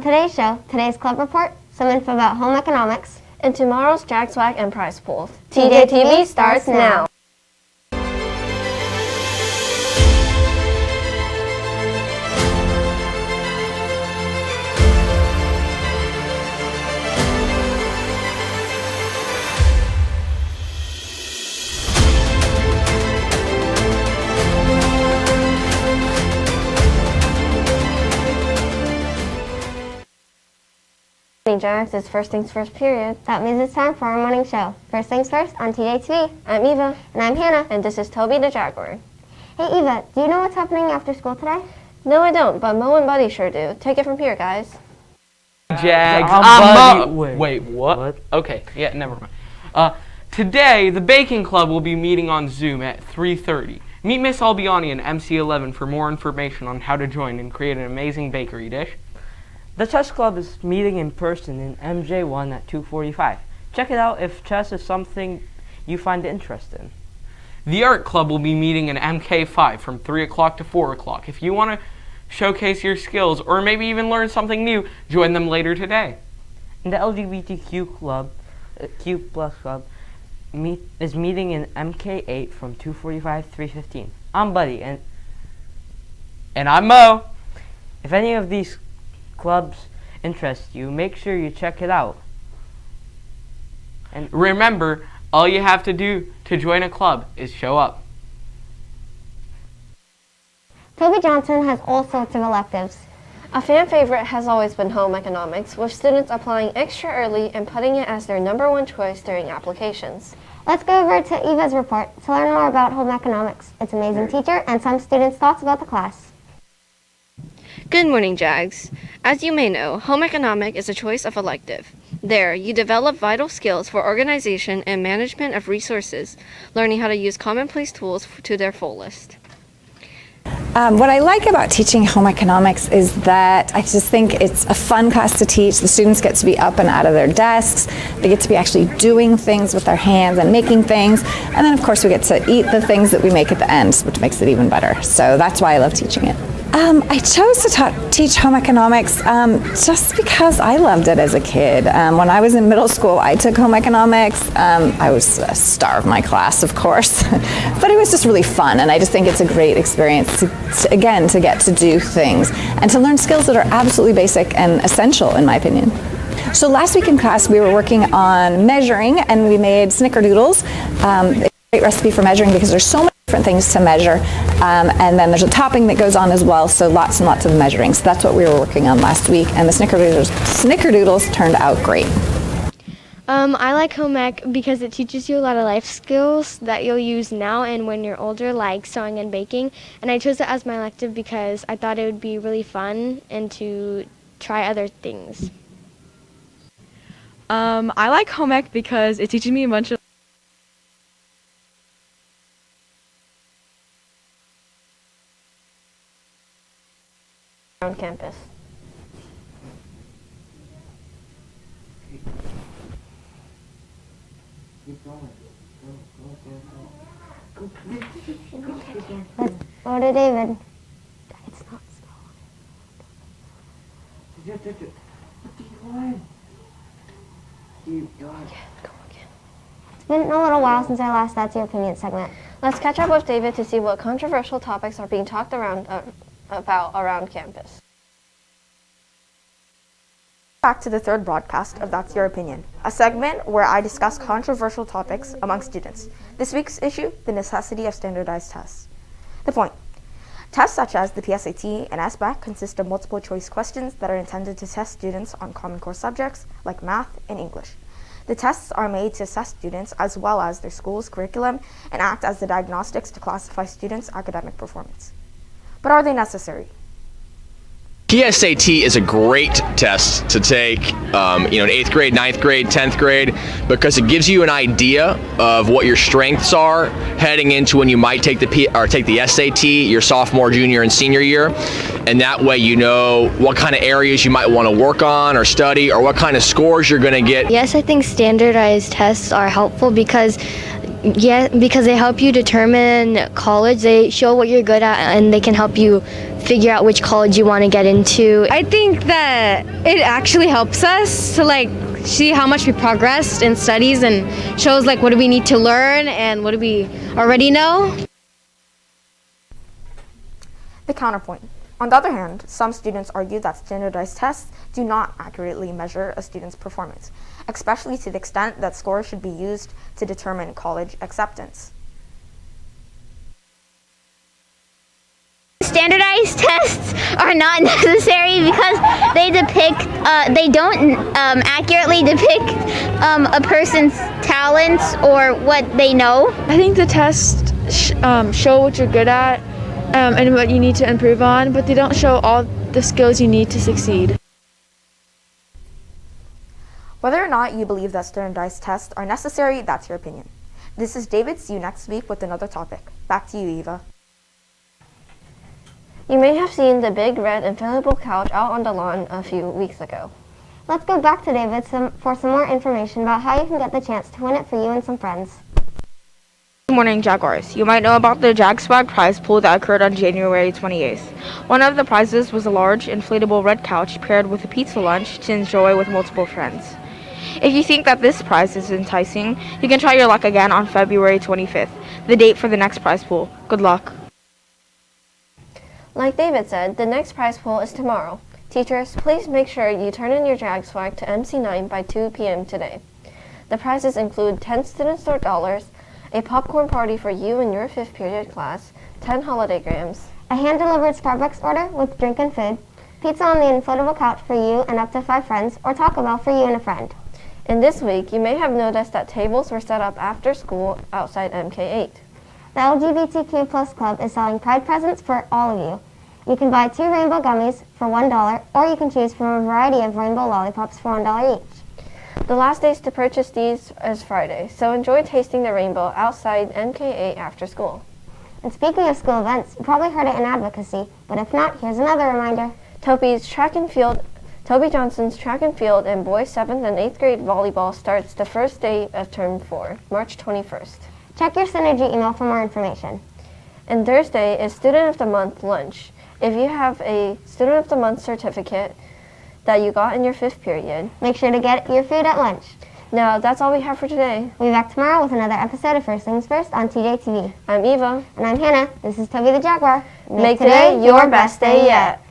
today's show, today's club report, some info about home economics, and tomorrow's Jag Swag and prize pools. TJTV starts now. Jags, it's First Things First period. That means it's time for our morning show. First things first on TJTV. I'm Eva. And I'm Hannah. And this is Toby the Jaguar. Hey Eva, do you know what's happening after school today? No, I don't, but Mo and Buddy sure do. Take it from here, guys. Jags. Wait, what? Okay, yeah, never mind. Today, the Baking Club will be meeting on Zoom at 3:30. Meet Miss Albiani in MC11 for more information on how to join and create an amazing bakery dish. The chess club is meeting in person in MJ1 at 2:45. Check it out if chess is something you find interest in. The art club will be meeting in MK5 from 3 o'clock to 4 o'clock. If you want to showcase your skills or maybe even learn something new, join them later today. And the LGBTQ club, Q Plus club, is meeting in MK8 from 2:45 to 3:15. I'm Buddy, and I'm Mo. If any of these clubs interest you, make sure you check it out. And remember, all you have to do to join a club is show up. Toby Johnson has all sorts of electives. A fan favorite has always been home economics, with students applying extra early and putting it as their #1 choice during applications. Let's go over to Eva's report to learn more about home economics, its amazing teacher, and some students' thoughts about the class. Good morning, Jags. As you may know, home economic is a choice of elective. There, you develop vital skills for organization and management of resources, learning how to use commonplace tools to their fullest. What I like about teaching home economics is that I just think it's a fun class to teach. The students get to be up and out of their desks. They get to be actually doing things with their hands and making things. And then, of course, we get to eat the things that we make at the end, which makes it even better. So that's why I love teaching it. I chose to teach home economics just because I loved it as a kid. When I was in middle school, I took home economics. I was a star of my class, of course, but it was just really fun, and I just think it's a great experience to get to do things and to learn skills that are absolutely basic and essential, in my opinion. So last week in class, we were working on measuring, and we made snickerdoodles. It's a great recipe for measuring because there's so many different things to measure, and then there's a topping that goes on as well, so lots and lots of measuring. So that's what we were working on last week, and the snickerdoodles turned out great. I like home ec because it teaches you a lot of life skills that you'll use now and when you're older, like sewing and baking. And I chose it as my elective because I thought it would be really fun and to try other things. I like home ec because it teaches me a bunch of around campus. Let's go to David. It's not It's been a little while since our last That's Your Opinion segment. Let's catch up with David to see what controversial topics are being talked about around campus. Back to the third broadcast of That's Your Opinion, a segment where I discuss controversial topics among students. This week's issue, the necessity of standardized tests. The point. Tests such as the PSAT and SBAC consist of multiple choice questions that are intended to test students on common core subjects like math and English. The tests are made to assess students as well as their school's curriculum and act as the diagnostics to classify students' academic performance. But are they necessary? PSAT is a great test to take, in 8th grade, 9th grade, 10th grade, because it gives you an idea of what your strengths are heading into when you might take the SAT your sophomore, junior, and senior year, and that way you know what kind of areas you might want to work on or study, or what kind of scores you're going to get. Yes, I think standardized tests are helpful because Yeah, because they help you determine college. They show what you're good at, and they can help you figure out which college you want to get into. I think that it actually helps us to like see how much we progressed in studies and shows like what do we need to learn and what do we already know. The counterpoint. On the other hand, some students argue that standardized tests do not accurately measure a student's performance, especially to the extent that scores should be used to determine college acceptance. Standardized tests are not necessary because they don't accurately depict a person's talents or what they know. I think the tests show what you're good at and what you need to improve on, but they don't show all the skills you need to succeed. Whether or not you believe that standardized tests are necessary, that's your opinion. This is David. See you next week with another topic. Back to you, Eva. You may have seen the big red inflatable couch out on the lawn a few weeks ago. Let's go back to David for some more information about how you can get the chance to win it for you and some friends. Good morning, Jaguars. You might know about the Jag Swag prize pool that occurred on January 28th. One of the prizes was a large inflatable red couch paired with a pizza lunch to enjoy with multiple friends. If you think that this prize is enticing, you can try your luck again on February 25th, the date for the next prize pool. Good luck. Like David said, the next prize pool is tomorrow. Teachers, please make sure you turn in your Jag Swag to MC9 by 2 p.m. today. The prizes include 10 student store dollars, a popcorn party for you and your 5th period class, 10 holiday grams, A hand-delivered Starbucks order with drink and food, pizza on the inflatable couch for you and up to 5 friends, or Taco Bell for you and a friend. In this week, you may have noticed that tables were set up after school outside MK8. The LGBTQ Plus Club is selling Pride presents for all of you. You can buy 2 rainbow gummies for $1, or you can choose from a variety of rainbow lollipops for $1 each. The last days to purchase these is Friday, so enjoy tasting the rainbow outside MK8 after school. And speaking of school events, you probably heard it in advocacy, but if not, here's another reminder. Toby Johnson's track and field and boys 7th and 8th grade volleyball starts the first day of term 4, March 21st. Check your Synergy email for more information. And Thursday is Student of the Month lunch. If you have a Student of the Month certificate that you got in your 5th period, make sure to get your food at lunch. Now, that's all we have for today. We'll be back tomorrow with another episode of First Things First on TJTV. I'm Eva. And I'm Hannah. This is Toby the Jaguar. Make today your best day yet.